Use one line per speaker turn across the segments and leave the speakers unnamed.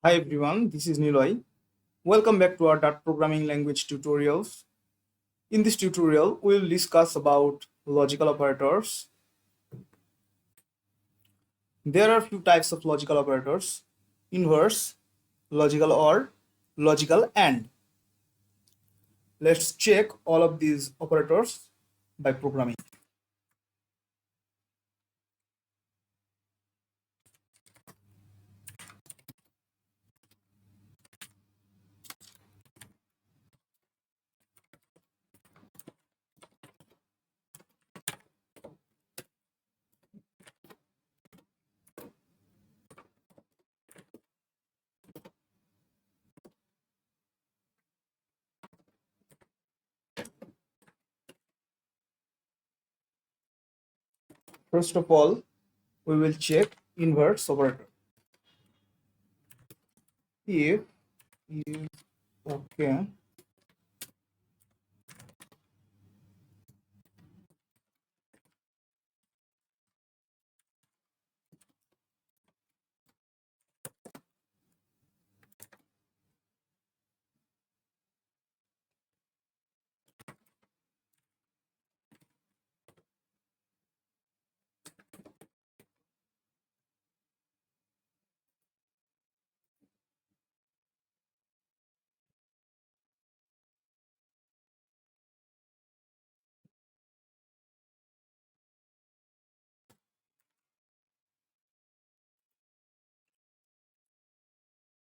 Hi everyone, this is Niloy. Welcome back to our dot programming language tutorials. In this tutorial, we will discuss about logical operators. There are few types of logical operators: inverse, logical or, logical and. Let's check all of these operators by programming. First of all, we will check inverse operator. If is okay,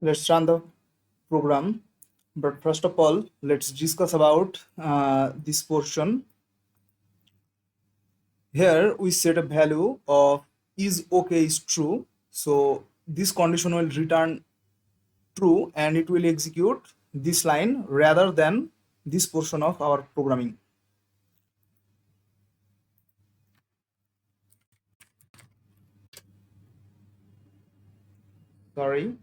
let's run the program. But first of all, let's discuss about this portion. Here we set a value of is okay is true. So this condition will return true and it will execute this line rather than this portion of our programming. Sorry.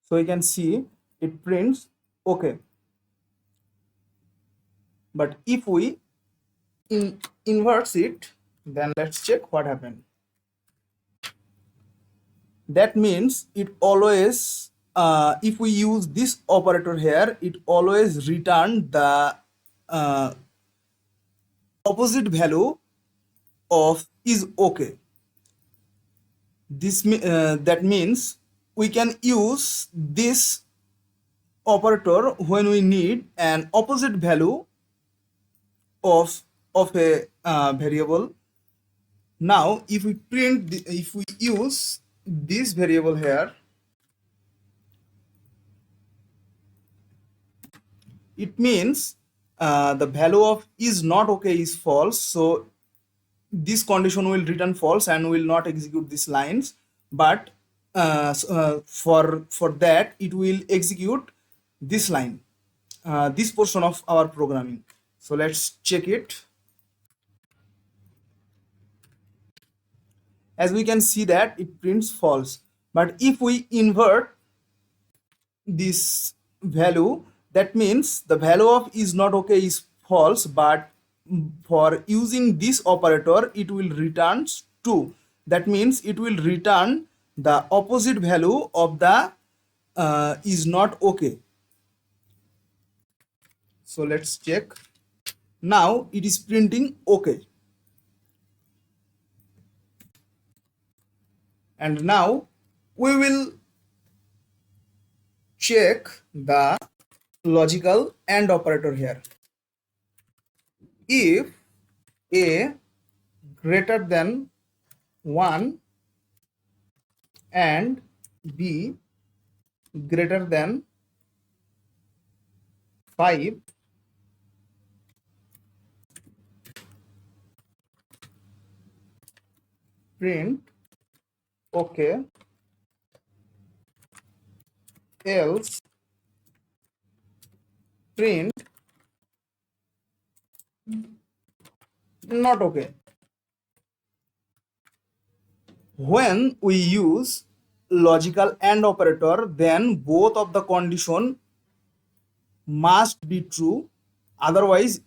So you can see it prints okay. But if we inverts it, then let's check what happened. That means it always, if we use this operator here, it always return the uh, opposite value of is okay. That means we can use this operator when we need an opposite value of a variable. Now if we if we use this variable here, it means the value of is not okay is false, so this condition will return false and will not execute these lines. But for that it will execute this line, this portion of our programming. So let's check it. As we can see that it prints false, but if we invert this value, that means the value of is not okay is false, but for using this operator it will return true. That means it will return the opposite value of the is not okay. So let's check. Now it is printing okay. And now we will check the logical AND operator here. If A greater than 1 and B greater than 5, print okay, else print not okay. When we use logical AND operator, then both of the condition must be true otherwise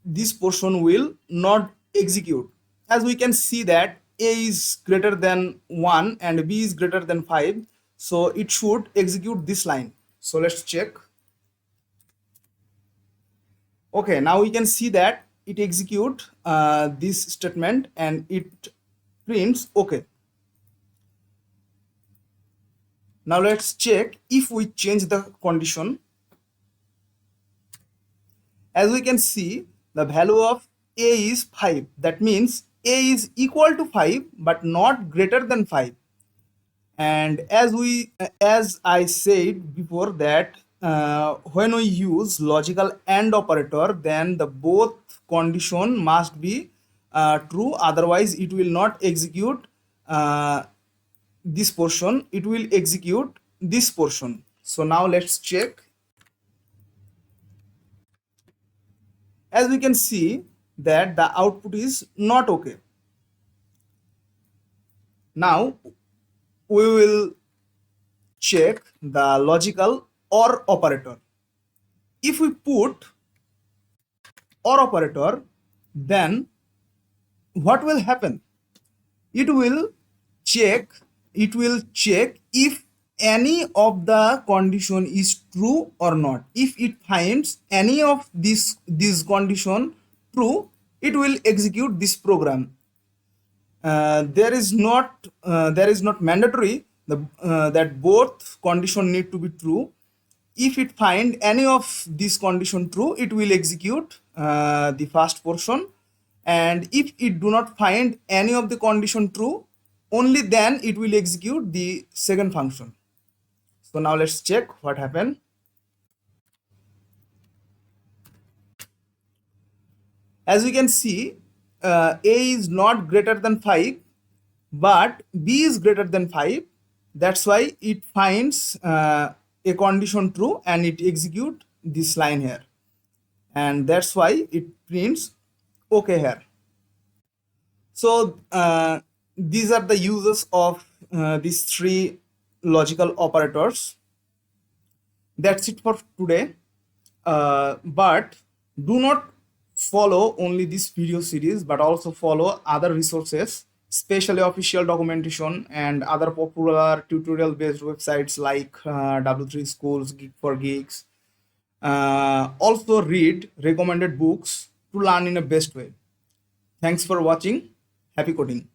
this portion will not execute. As we can see that a is greater than 1 and b is greater than 5, so it should execute this line. So let's check. Okay, now we can see that it execute this statement and it prints okay. Now let's check if we change the condition. As we can see, the value of a is 5. That means a is equal to 5 but not greater than 5. And as I said before that when we use logical AND operator, then the both condition must be true, otherwise it will not execute uh, this portion, it will execute this portion. So now let's check. As we can see that the output is not okay. Now we will check the logical OR operator. If we put OR operator, then what will happen? It will check, it will check if any of the condition is true or not. If it finds any of this condition true, it will execute this program. There is not mandatory that both condition need to be true. If it find any of this condition true, it will execute the first portion, and if it do not find any of the condition true, only then it will execute the second function. So now let's check what happened. As we can see, a is not greater than 5 but b is greater than 5. That's why it finds a condition true and it execute this line here, and that's why it prints okay here. So these are the uses of these three logical operators. That's it for today. But do not follow only this video series, but also follow other resources, especially official documentation and other popular tutorial based websites like W3 Schools, Geek for Geeks. Also read recommended books to learn in a best way. Thanks for watching. Happy coding.